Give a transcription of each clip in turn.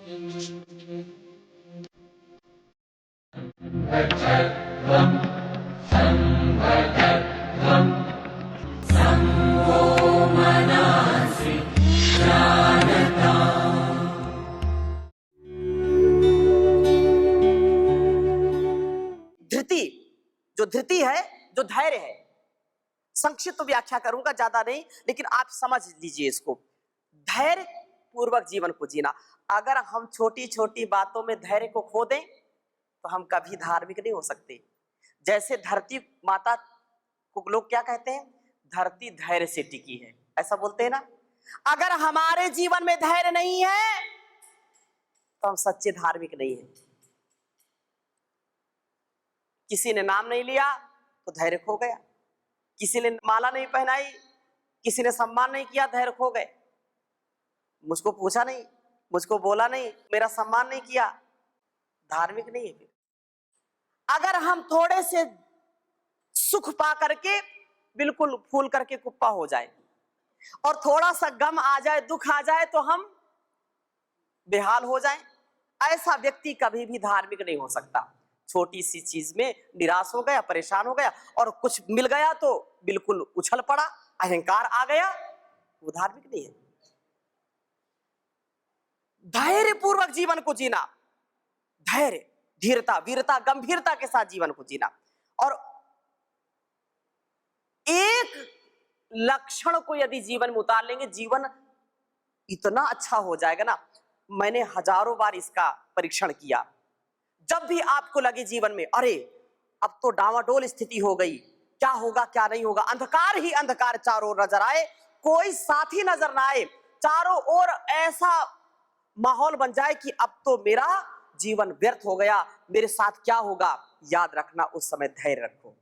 धृति, जो धृति है, जो धैर्य है, संक्षिप्त व्याख्या करूंगा, ज्यादा नहीं, लेकिन आप समझ लीजिए इसको। धैर्य पूर्वक जीवन को जीना। अगर हम छोटी छोटी बातों में धैर्य को खो दें तो हम कभी धार्मिक नहीं हो सकते। जैसे धरती माता को लोग क्या कहते हैं? धरती धैर्य से टिकी है, ऐसा बोलते हैं ना। अगर हमारे जीवन में धैर्य नहीं है तो हम सच्चे धार्मिक नहीं है। किसी ने नाम नहीं लिया तो धैर्य खो गया, किसी ने माला नहीं पहनाई, किसी ने सम्मान नहीं किया, धैर्य खो गए। मुझको पूछा नहीं, मुझको बोला नहीं, मेरा सम्मान नहीं किया, धार्मिक नहीं है फिर। अगर हम थोड़े से सुख पा करके बिल्कुल फूल करके कुप्पा हो जाए और थोड़ा सा गम आ जाए, दुख आ जाए तो हम बेहाल हो जाएं, ऐसा व्यक्ति कभी भी धार्मिक नहीं हो सकता। छोटी सी चीज में निराश हो गया, परेशान हो गया, और कुछ मिल गया तो बिल्कुल उछल पड़ा, अहंकार आ गया, वो धार्मिक नहीं है। धैर्य पूर्वक जीवन को जीना, धैर्य, धीरता, वीरता, गंभीरता के साथ जीवन को जीना। और एक लक्षण को यदि जीवन में उतार लेंगे, जीवन इतना अच्छा हो जाएगा ना। मैंने हजारों बार इसका परीक्षण किया। जब भी आपको लगे जीवन में अरे अब तो डावाडोल स्थिति हो गई, क्या होगा क्या नहीं होगा, अंधकार ही अंधकार चारों ओर नजर आए, कोई साथी नजर ना आए, चारों ओर ऐसा माहौल बन जाए कि अब तो मेरा जीवन व्यर्थ हो गया, मेरे साथ क्या होगा, याद रखना उस समय धैर्य रखो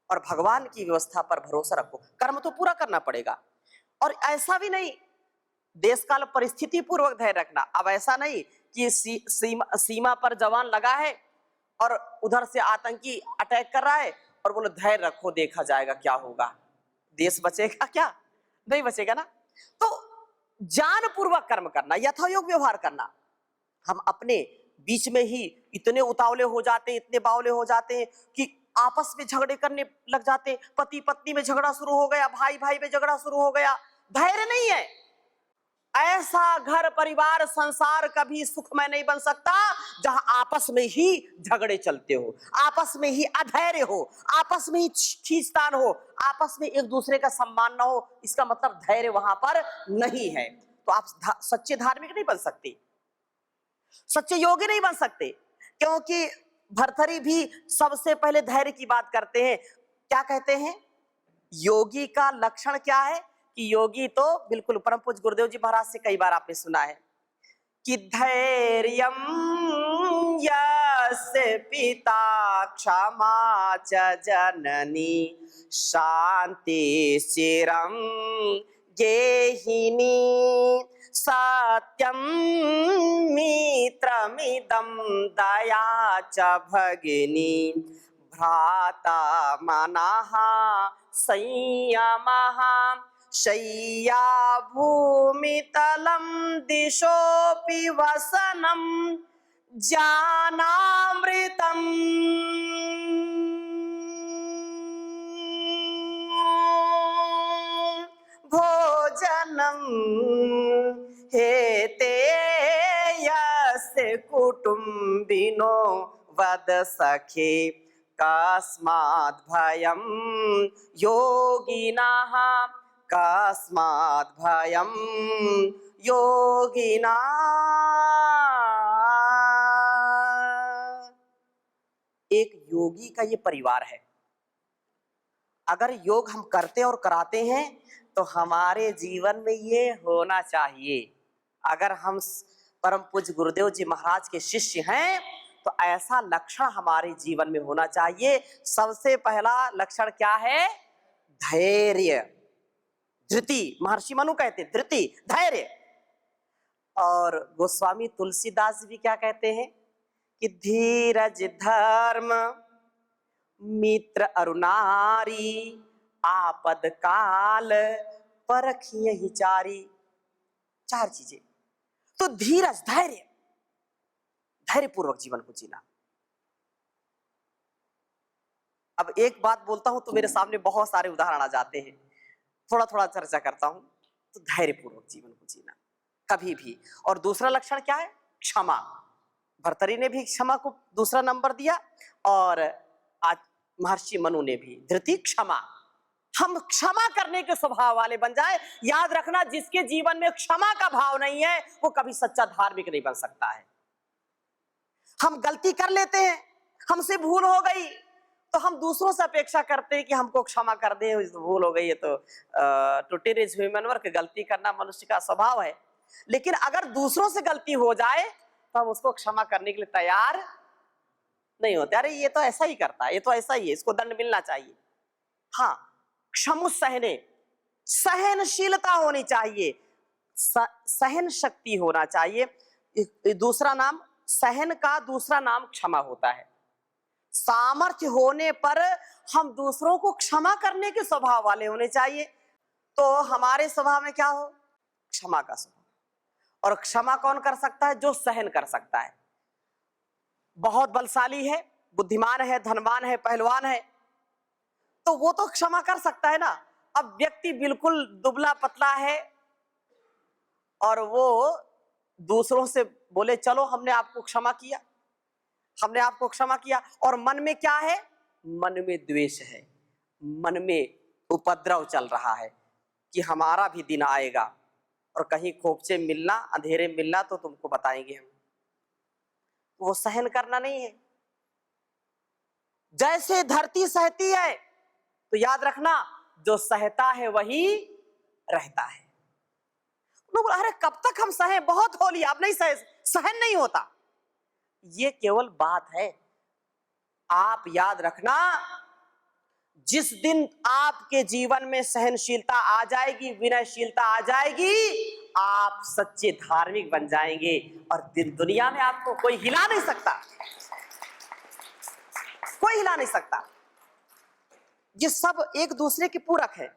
और भगवान की व्यवस्था पर भरोसा रखो। कर्म तो पूरा करना पड़ेगा, और ऐसा भी नहीं देश काल परिस्थिति पूर्वक धैर्य रखना। अब ऐसा नहीं कि सीमा पर जवान लगा है और उधर से आतंकी अटैक कर रहा है और बोलो धैर्य रखो, देखा जाएगा क्या होगा, देश बचेगा क्या? नहीं बचेगा ना। तो जान पूर्वक कर्म करना, यथायोग व्यवहार करना। हम अपने बीच में ही इतने उतावले हो जाते हैं, इतने बावले हो जाते हैं कि आपस में झगड़े करने लग जाते हैं। पति पत्नी में झगड़ा शुरू हो गया, भाई भाई में झगड़ा शुरू हो गया, धैर्य नहीं है। ऐसा घर परिवार संसार कभी सुखमय नहीं बन सकता जहां आपस में ही झगड़े चलते हो, आपस में ही अधैर्य हो, आपस में ही खींचतान हो, आपस में एक दूसरे का सम्मान ना हो। इसका मतलब धैर्य वहां पर नहीं है। तो आप सच्चे धार्मिक नहीं बन सकते, सच्चे योगी नहीं बन सकते, क्योंकि भर्तृहरि भी सबसे पहले धैर्य की बात करते हैं। क्या कहते हैं? योगी का लक्षण क्या है कि योगी तो बिल्कुल, परम पूज्य गुरुदेव जी महाराज से कई बार आपने सुना है कि धैर्यम यस्य पिता क्षमा च जननी शांति चिरम गेहिनी सत्यम मित्रमिदं दया च भगिनी भ्राता मनः संयमः शय्या भूमितलं दिशोऽपि वसनं ज्ञानामृतम् भोजनं हेते यस्य कुटुम्बिनो वद सखे कस्मात् भयं योगिनः कस्मात् भयं योगिनः। एक योगी का ये परिवार है। अगर योग हम करते और कराते हैं तो हमारे जीवन में ये होना चाहिए। अगर हम परम पूज्य गुरुदेव जी महाराज के शिष्य हैं तो ऐसा लक्षण हमारे जीवन में होना चाहिए। सबसे पहला लक्षण क्या है? धैर्य, धृति। महर्षि मनु कहते धृति, धैर्य। और गोस्वामी तुलसीदास भी क्या कहते हैं कि धीरज धर्म मित्र अरुणारी आपद काल परखियहि चारी। चार चीजें। तो धीरज, धैर्यपूर्वक जीवन को जीना। अब एक बात बोलता हूं तो मेरे सामने बहुत सारे उदाहरण आ जाते हैं, थोड़ा थोड़ा चर्चा करता हूं। तो धैर्यपूर्वक जीवन को जीना कभी भी। और दूसरा लक्षण क्या है? क्षमा। भर्तरी ने भी क्षमा को दूसरा नंबर दिया, और आज महर्षि मनु ने भी। धृति, क्षमा। हम क्षमा करने के स्वभाव वाले बन जाए। याद रखना, जिसके जीवन में क्षमा का भाव नहीं है वो कभी सच्चा धार्मिक नहीं बन सकता है। हम गलती कर लेते हैं, हमसे भूल हो गई तो हम दूसरों से अपेक्षा करते हैं कि हमको क्षमा कर दे, भूल हो गई है तो टुटे इज ह्यूमन वर्क, गलती करना मनुष्य का स्वभाव है। लेकिन अगर दूसरों से गलती हो जाए तो हम उसको क्षमा करने के लिए तैयार नहीं होते। अरे ये तो ऐसा ही करता है, ये तो ऐसा ही है, इसको दंड मिलना चाहिए। हाँ, क्षमु सहने, सहनशीलता होनी चाहिए, सहन शक्ति होना चाहिए। दूसरा नाम सहन का दूसरा नाम क्षमा होता है। सामर्थ्य होने पर हम दूसरों को क्षमा करने के स्वभाव वाले होने चाहिए। तो हमारे स्वभाव में क्या हो? क्षमा का स्वभाव। और क्षमा कौन कर सकता है? जो सहन कर सकता है। बहुत बलशाली है, बुद्धिमान है, धनवान है, पहलवान है, तो वो तो क्षमा कर सकता है ना। अब व्यक्ति बिल्कुल दुबला पतला है और वो दूसरों से बोले चलो हमने आपको क्षमा किया, हमने आपको क्षमा किया, और मन में क्या है? मन में द्वेष है, मन में उपद्रव चल रहा है कि हमारा भी दिन आएगा और कहीं खोपचे मिलना, अंधेरे मिलना तो तुमको बताएंगे हम। वो सहन करना नहीं है। जैसे धरती सहती है तो याद रखना, जो सहता है वही रहता है। लोग बोला अरे कब तक हम सहे, बहुत हो लिया, अब नहीं सहे, सहन नहीं होता। ये केवल बात है। आप याद रखना, जिस दिन आपके जीवन में सहनशीलता आ जाएगी, विनयशीलता आ जाएगी, आप सच्चे धार्मिक बन जाएंगे और दुनिया में आपको कोई हिला नहीं सकता, कोई हिला नहीं सकता। ये सब एक दूसरे के पूरक है।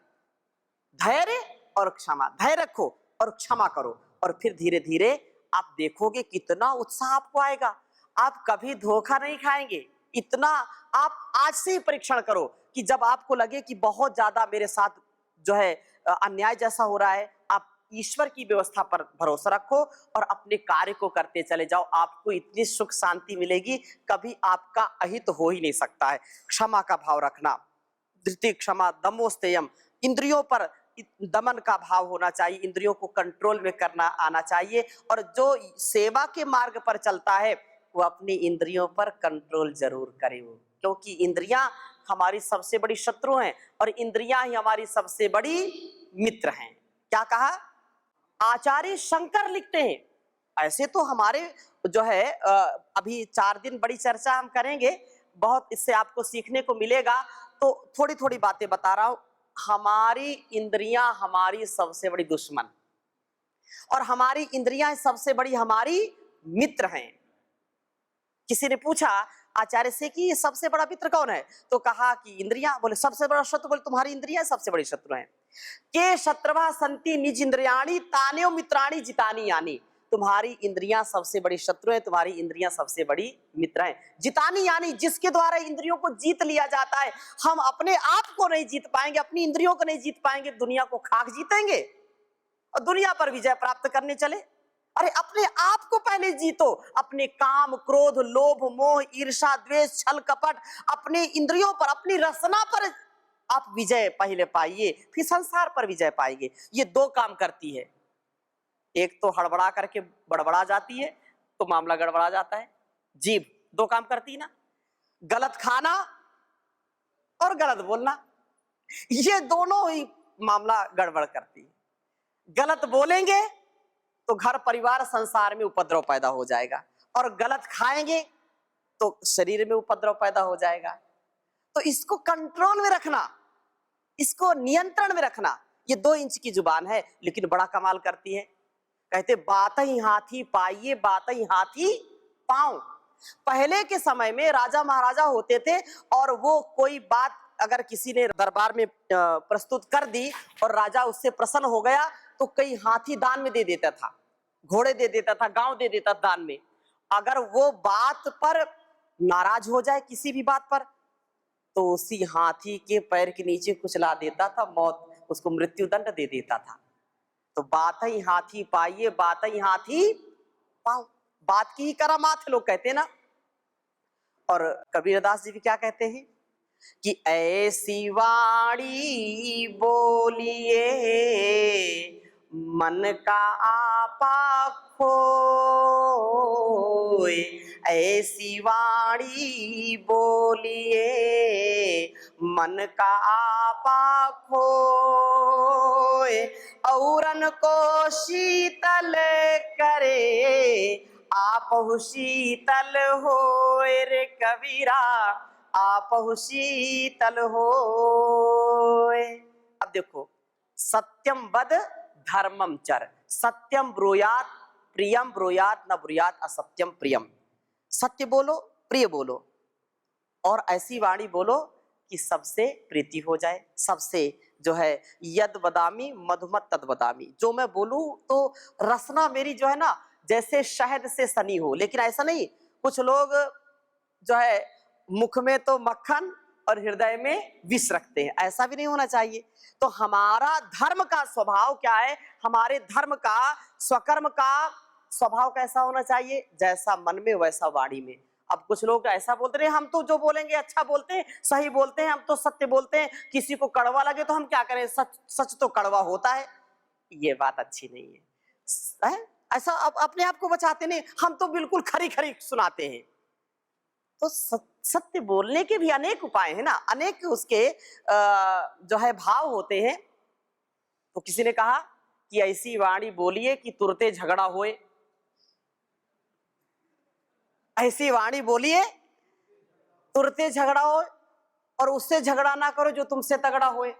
धैर्य और क्षमा, धैर्य रखो और क्षमा करो, और फिर धीरे धीरे आप देखोगे कितना उत्साह आपको आएगा। आप कभी धोखा नहीं खाएंगे। इतना आप आज से ही परीक्षण करो कि जब आपको लगे कि बहुत ज्यादा मेरे साथ जो है अन्याय जैसा हो रहा है, आप ईश्वर की व्यवस्था पर भरोसा रखो और अपने कार्य को करते चले जाओ। आपको इतनी सुख शांति मिलेगी, कभी आपका अहित हो ही नहीं सकता है। क्षमा का भाव रखना, धृति, क्षमा, दमोस्तेयम, इंद्रियों पर दमन का भाव होना चाहिए, इंद्रियों को कंट्रोल में करना आना चाहिए। और जो सेवा के मार्ग पर चलता है वो अपनी इंद्रियों पर कंट्रोल जरूर करे वो, क्योंकि इंद्रियां हमारी सबसे बड़ी शत्रु हैं और इंद्रियां ही हमारी सबसे बड़ी मित्र हैं। क्या कहा? आचार्य शंकर लिखते हैं। ऐसे तो हमारे जो है अभी 4 दिन बड़ी चर्चा हम करेंगे, बहुत इससे आपको सीखने को मिलेगा। तो थोड़ी थोड़ी बातें बता रहा हूं। हमारी इंद्रियां हमारी सबसे बड़ी दुश्मन और हमारी इंद्रियां सबसे बड़ी हमारी मित्र हैं। किसी ने पूछा आचार्य से कि सबसे बड़ा मित्र कौन है, तो कहा कि इंद्रियां। बोले सबसे बड़ा शत्रु? बोले तुम्हारी इंद्रियां सबसे बड़ी शत्रु हैं। के शत्रवा संति निज इंद्रियाणि तान्यो मित्राणि जितानी यानी। तुम्हारी इंद्रियां सबसे बड़ी शत्रु हैं, तुम्हारी इंद्रियां सबसे बड़ी मित्र हैं। जितानी यानी जिसके द्वारा इंद्रियों को जीत लिया जाता है। हम अपने आप को नहीं जीत पाएंगे, अपनी इंद्रियों को नहीं जीत पाएंगे, दुनिया को खाक जीतेंगे और दुनिया पर विजय प्राप्त करने चले। अरे अपने आप को पहले जीतो, अपने काम, क्रोध, लोभ, मोह, ईर्ष्या, द्वेष, छल, कपट, अपने इंद्रियों पर, अपनी रसना पर आप विजय पहले पाइए, फिर संसार पर विजय पाएंगे। ये 2 काम करती है। एक तो हड़बड़ा करके बड़बड़ा जाती है तो मामला गड़बड़ा जाता है। जीभ 2 काम करती है ना, गलत खाना और गलत बोलना, ये दोनों ही मामला गड़बड़ करती है। गलत बोलेंगे तो घर परिवार संसार में उपद्रव पैदा हो जाएगा, और गलत खाएंगे तो शरीर में उपद्रव पैदा हो जाएगा। तो इसको कंट्रोल में रखना, इसको नियंत्रण में रखना। ये 2 इंच की जुबान है लेकिन बड़ा कमाल करती है। कहते बात ही हाथी पाइए, बात ही हाथी पांव। पहले के समय में राजा महाराजा होते थे और वो कोई बात अगर किसी ने दरबार में प्रस्तुत कर दी और राजा उससे प्रसन्न हो गया तो कई हाथी दान में दे देता था। घोड़े दे देता था, गांव दे देता था दान में। अगर वो बात पर नाराज हो जाए, किसी भी बात पर, तो उसी हाथी के पैर के नीचे कुचला देता था, मौत, उसको मृत्यु दंड दे देता था। तो बात ही हाथी पाइए, बात ही हाथी पाओ, बात की ही करामात लोग कहते हैं ना। और कबीरदास जी भी क्या कहते हैं कि ऐसी वाणी बोलिए मन का आपा खोए, ऐसी वाणी बोलिए मन का आपा खोए, औरन को शीतल करे आपहु शीतल होए रे कबीरा, आपहु शीतल होए। अब देखो, सत्यम वद धर्मम चर, सत्यम ब्रूयात प्रियम ब्रूयात न ब्रूयात असत्यम प्रियम। सत्य बोलो, प्रिय बोलो, और ऐसी वाणी बोलो कि सबसे प्रीति हो जाए, सबसे जो है यद वदामी मधुमत तद वदामी, जो मैं बोलूं तो रसना मेरी जो है ना जैसे शहद से सनी हो। लेकिन ऐसा नहीं, कुछ लोग जो है मुख में तो मक्खन और हृदय में विष रखते हैं, ऐसा भी नहीं होना चाहिए। तो हमारा धर्म का स्वभाव क्या है, हमारे धर्म का स्वकर्म का स्वभाव कैसा होना चाहिए, जैसा मन में वैसा वाणी में। अब कुछ लोग ऐसा बोलते रहे, हम तो जो बोलेंगे अच्छा बोलते हैं, सही बोलते हैं, हम तो सत्य बोलते हैं, किसी को कड़वा लगे तो हम क्या करें, सच सच तो कड़वा होता है। ये बात अच्छी नहीं है, ऐसा अपने आप को बचाते नहीं, हम तो बिल्कुल खरी खरी सुनाते हैं। तो सत्य बोलने के भी अनेक उपाय हैं ना, अनेक उसके जो है भाव होते हैं। तो किसी ने कहा कि ऐसी वाणी बोलिए कि तुरते झगड़ा होए, ऐसी वाणी बोलिए तुरते झगड़ा हो, और उससे झगड़ा ना करो जो तुमसे तगड़ा होए।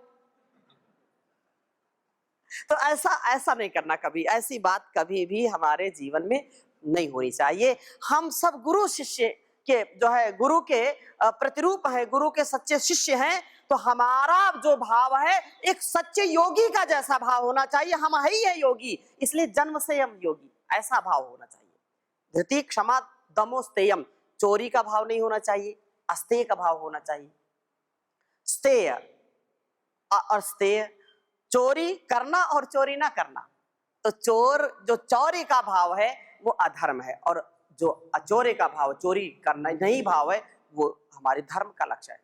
तो ऐसा नहीं करना कभी, ऐसी बात कभी भी हमारे जीवन में नहीं होनी चाहिए। हम सब गुरु शिष्य के जो है, गुरु के प्रतिरूप है, गुरु के सच्चे शिष्य हैं। तो हमारा जो भाव है एक सच्चे योगी का जैसा भाव होना चाहिए। हम ही है योगी, इसलिए जन्म से हम योगी, ऐसा भाव होना चाहिए। धृति क्षमा दमोस्तेयम, चोरी का भाव नहीं होना चाहिए, अस्तेय का भाव होना चाहिए। स्तेय और स्तेय, चोरी करना और चोरी ना करना। तो जो चोरी का भाव है वो अधर्म है, और जो अचोरे का भाव, चोरी करना नहीं भाव है, वो हमारे धर्म का लक्ष्य है।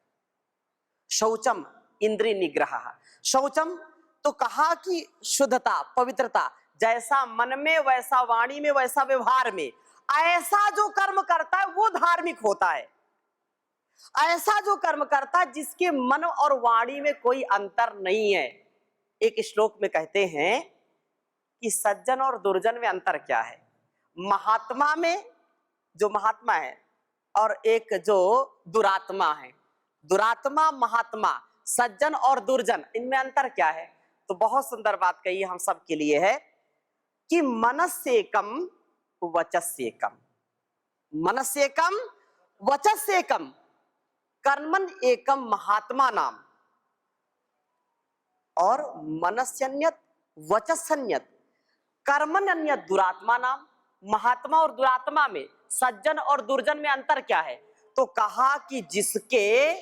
शौचम इंद्रिय निग्रह, शौचम तो कहा कि शुद्धता, पवित्रता, जैसा मन में वैसा वाणी में वैसा व्यवहार में, ऐसा जो कर्म करता है वो धार्मिक होता है। ऐसा जो कर्म करता है जिसके मन और वाणी में कोई अंतर नहीं है। एक श्लोक में कहते हैं कि सज्जन और दुर्जन में अंतर क्या है। महात्मा में जो महात्मा है और एक जो दुरात्मा है, दुरात्मा महात्मा, सज्जन और दुर्जन, इनमें अंतर क्या है। तो बहुत सुंदर बात कही हम सब के लिए है कि मनस्य कम वचस्य कम, मनस्य कम वचस्य कम, कर्मन एकम महात्मा नाम, और मनस्यन्यत वचस्यन्यत, कर्मन अन्यत दुरात्मा नाम। महात्मा और दुरात्मा में, सज्जन और दुर्जन में अंतर क्या है। तो कहा कि जिसके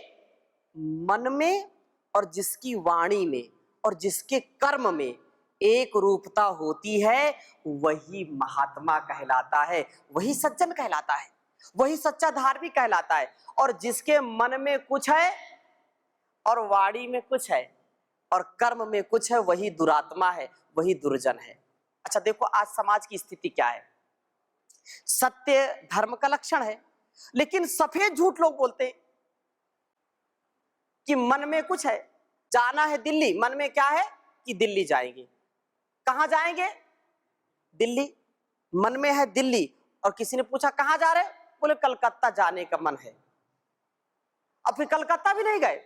मन में और जिसकी वाणी में और जिसके कर्म में एक रूपता होती है, वही महात्मा कहलाता है, वही सज्जन कहलाता है, वही सच्चा धार्मिक कहलाता है। और जिसके मन में कुछ है और वाणी में कुछ है और कर्म में कुछ है, वही दुरात्मा है, वही दुर्जन है। अच्छा देखो, आज समाज की स्थिति क्या है। सत्य धर्म का लक्षण है, लेकिन सफेद झूठ लोग बोलते हैं कि मन में कुछ है, जाना है दिल्ली, मन में क्या है कि दिल्ली जाएंगे। कहां जाएंगे? दिल्ली, मन में है दिल्ली। और किसी ने पूछा कहां जा रहे, बोले कलकत्ता जाने का मन है। अब फिर कलकत्ता भी नहीं गए,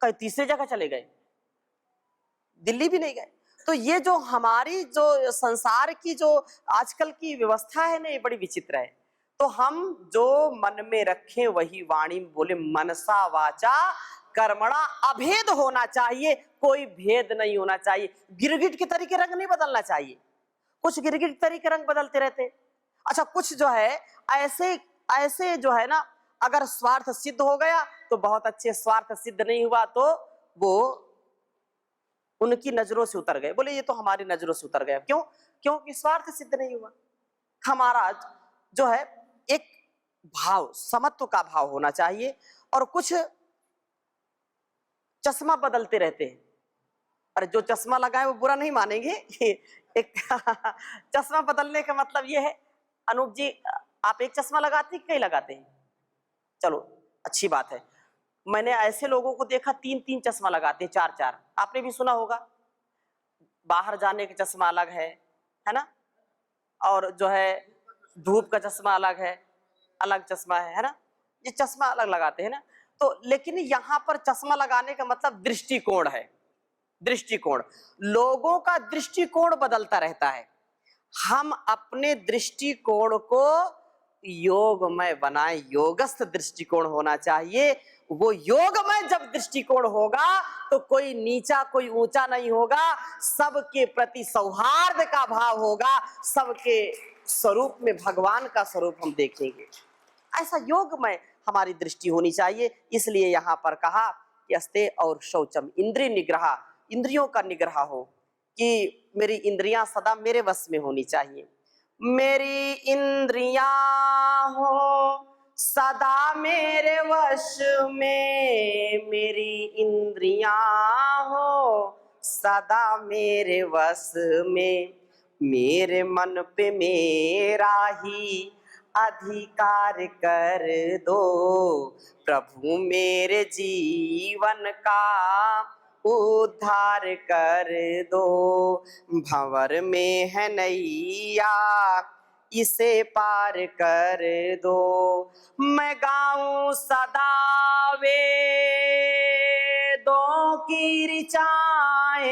कहीं तीसरी जगह चले गए, दिल्ली भी नहीं गए। तो ये जो हमारी जो संसार की जो आजकल की व्यवस्था है ना, ये बड़ी विचित्र है। तो हम जो मन में रखें वही वाणी में बोले, मनसा वाचा कर्मणा अभेद होना चाहिए, कोई भेद नहीं होना चाहिए। गिरगिट के तरीके रंग नहीं बदलना चाहिए, कुछ गिरगिट तरीके रंग बदलते रहते हैं। अच्छा, कुछ जो है ऐसे ऐसे जो है ना, अगर स्वार्थ सिद्ध हो गया तो बहुत अच्छे, स्वार्थ सिद्ध नहीं हुआ तो वो उनकी नजरों से उतर गए। बोले ये तो हमारी नजरों से उतर गया। क्यों? क्योंकि स्वार्थ सिद्ध नहीं हुआ। हमारा जो है एक भाव, समत्व का भाव होना चाहिए। और कुछ चश्मा बदलते रहते हैं। अरे जो चश्मा लगाए वो बुरा नहीं मानेंगे। एक चश्मा बदलने का मतलब ये है, अनूप जी आप एक चश्मा लगाते हैं, कई लगाते हैं? चलो अच्छी बात है। मैंने ऐसे लोगों को देखा 3-3 चश्मा लगाते हैं, 4-4। आपने भी सुना होगा, बाहर जाने का चश्मा अलग है ना, और जो है धूप का चश्मा अलग है, अलग चश्मा है ना, ये चश्मा अलग लगाते हैं ना। तो लेकिन यहाँ पर चश्मा लगाने का मतलब दृष्टिकोण है। दृष्टिकोण, लोगों का दृष्टिकोण बदलता रहता है। हम अपने दृष्टिकोण को योगमय बनाए, योगस्थ दृष्टिकोण होना चाहिए। वो योगमय जब दृष्टिकोण होगा तो कोई नीचा कोई ऊंचा नहीं होगा, सबके प्रति सौहार्द का भाव होगा, सबके स्वरूप में भगवान का स्वरूप हम देखेंगे। ऐसा योगमय हमारी दृष्टि होनी चाहिए। इसलिए यहाँ पर कहा कि अस्ते और शौचम, इंद्रिय निग्रह, इंद्रियों का निग्रह हो, कि मेरी इंद्रियां सदा मेरे वश में होनी चाहिए। मेरी इंद्रियां हो सदा मेरे वश में, मेरी इंद्रियां हो सदा मेरे वश में, मेरे मन पे मेरा ही अधिकार कर दो, प्रभु मेरे जीवन का उद्धार कर दो। भंवर में है नैया इसे पार कर दो, मैं गाऊं सदा वेदों की ऋचाएं,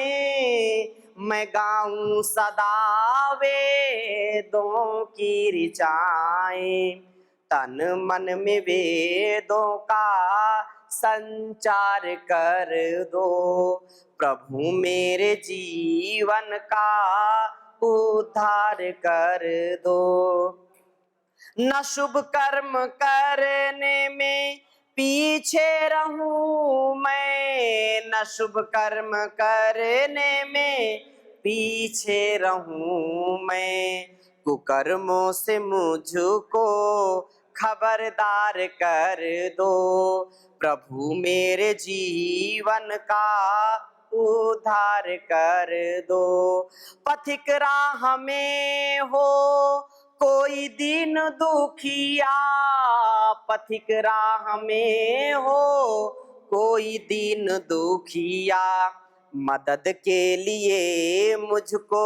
मैं गाऊं सदा वेदों की ऋचाएं, तन मन में वेदों का संचार कर दो, प्रभु मेरे जीवन का उद्धार कर दो। न शुभ कर्म करने में पीछे रहूं मैं, न शुभ कर्म करने में पीछे रहूं मैं, कुकर्मों से मुझको खबरदार कर दो, प्रभु मेरे जीवन का उद्धार कर दो। पथिक राह में हो कोई दीन दुखिया, पथिक राह में हो कोई दीन दुखिया, मदद के लिए मुझको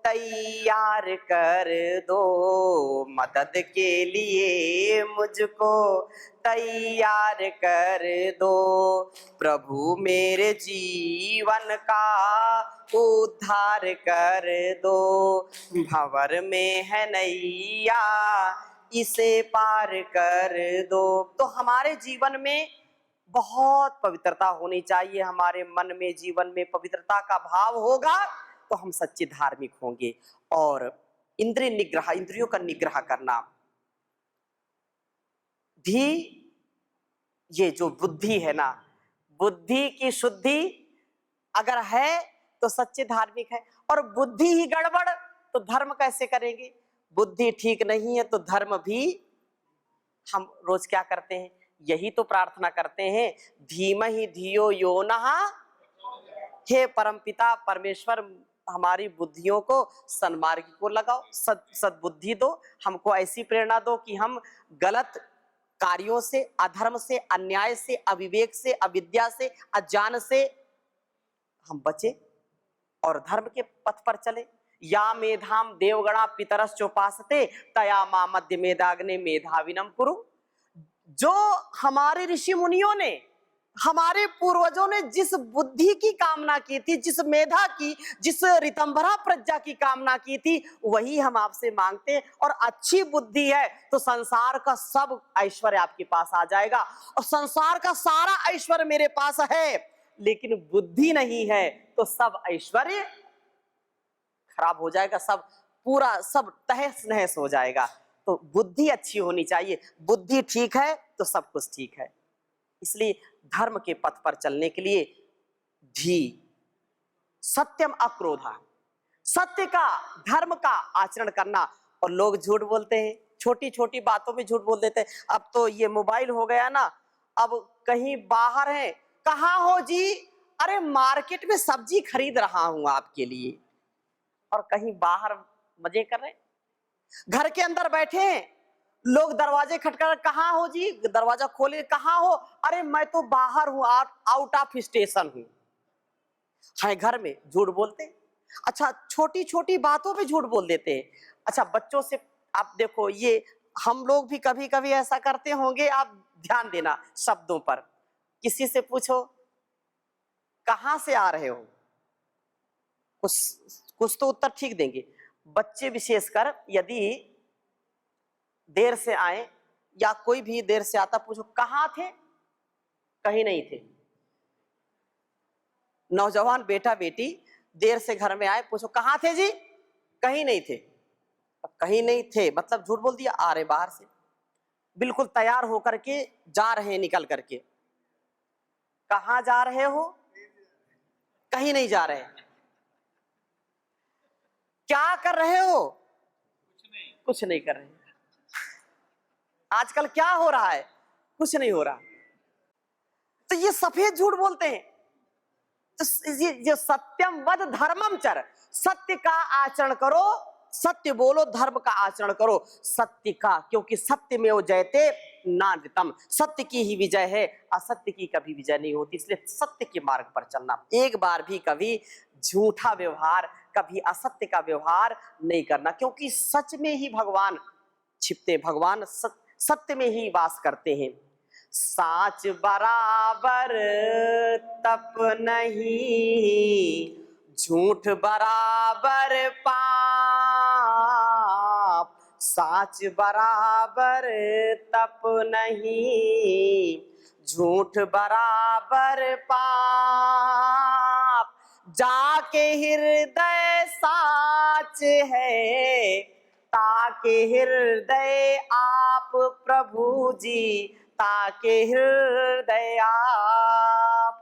तैयार कर दो, मदद के लिए मुझको तैयार कर दो, प्रभु मेरे जीवन का उद्धार कर दो। भंवर में है नैया इसे पार कर दो। तो हमारे जीवन में बहुत पवित्रता होनी चाहिए। हमारे मन में, जीवन में पवित्रता का भाव होगा तो हम सच्चे धार्मिक होंगे। और इंद्रिय निग्रह, इंद्रियों का निग्रह करना भी, ये जो बुद्धि है ना, बुद्धि की शुद्धि अगर है तो सच्चे धार्मिक है। और बुद्धि ही गड़बड़ तो धर्म कैसे करेंगे? बुद्धि ठीक नहीं है तो धर्म भी, हम रोज क्या करते हैं? यही तो प्रार्थना करते हैं, धीमहि धियो यो नः, हे परमपिता परमेश्वर हमारी बुद्धियों को सन्मार्ग को लगाओ, सद्बुद्धि दो, हमको ऐसी प्रेरणा दो कि हम गलत कार्यों से, अधर्म से, अन्याय से, अविवेक से, अविद्या से, अज्ञान से हम बचे और धर्म के पथ पर चले। या मेधाम देवगणा पितरश्चोपासते तया मा मध्य मेधाग्ने मेधाविनम कुरु। जो हमारे ऋषि मुनियों ने, हमारे पूर्वजों ने जिस बुद्धि की कामना की थी, जिस मेधा की, जिस ऋतंभरा प्रज्ञा की कामना की थी, वही हम आपसे मांगते हैं। और अच्छी बुद्धि है तो संसार का सब ऐश्वर्य आपके पास आ जाएगा। और संसार का सारा ऐश्वर्य मेरे पास है, लेकिन बुद्धि नहीं है तो सब ऐश्वर्य खराब हो जाएगा, सब पूरा सब तहस नहस हो जाएगा। तो बुद्धि अच्छी होनी चाहिए, बुद्धि ठीक है तो सब कुछ ठीक है। इसलिए धर्म के पथ पर चलने के लिए धी सत्यम अक्रोधा, सत्य का धर्म का आचरण करना। और लोग झूठ बोलते हैं, छोटी छोटी बातों में झूठ बोल देते हैं। अब तो ये मोबाइल हो गया ना, अब कहीं बाहर है, कहाँ हो जी, अरे मार्केट में सब्जी खरीद रहा हूं आपके लिए, और कहीं बाहर मजे कर रहे हैं। घर के अंदर बैठे हैं, लोग दरवाजे खटखटा, कहाँ हो जी, दरवाजा खोले, कहाँ हो, अरे मैं तो बाहर हूं, आउट ऑफ स्टेशन हूं। है घर में झूठ बोलते हैं। अच्छा, छोटी छोटी बातों पे झूठ बोल देते हैं। अच्छा, बच्चों से आप देखो, ये हम लोग भी कभी कभी ऐसा करते होंगे, आप ध्यान देना शब्दों पर। किसी से पूछो कहां से आ रहे हो, कुछ कुछ तो उत्तर ठीक देंगे। बच्चे विशेषकर यदि देर से आए या कोई भी देर से आता, पूछो कहां थे, कहीं नहीं थे। नौजवान बेटा बेटी देर से घर में आए, पूछो कहां थे जी, कहीं नहीं थे। अब कहीं नहीं थे मतलब झूठ बोल दिया, आ रहे बाहर से, बिल्कुल तैयार होकर के जा रहे हैं, निकल करके। कहां जा रहे हो, कहीं नहीं जा रहे। क्या कर रहे हो, कुछ नहीं कर रहे। आजकल क्या हो रहा है, कुछ नहीं हो रहा। तो ये सफेद झूठ बोलते हैं। तो ये जो सत्यम वद धर्मम चर, सत्य का आचरण करो, सत्य बोलो, धर्म का आचरण करो, सत्य का, क्योंकि सत्य में वो जयते नानृतम, सत्य की ही विजय है, असत्य की कभी विजय नहीं होती। इसलिए सत्य के मार्ग पर चलना, एक बार भी कभी झूठा व्यवहार, कभी असत्य का व्यवहार नहीं करना, क्योंकि सच में ही भगवान छिपते, भगवान सत्य में ही वास करते हैं। साच बराबर तप नहीं, झूठ बराबर पाप। साच बराबर तप नहीं, झूठ बराबर पाप। जाके हृदय साच है, ताके हृदय आप प्रभु जी, ताके हृदय आप।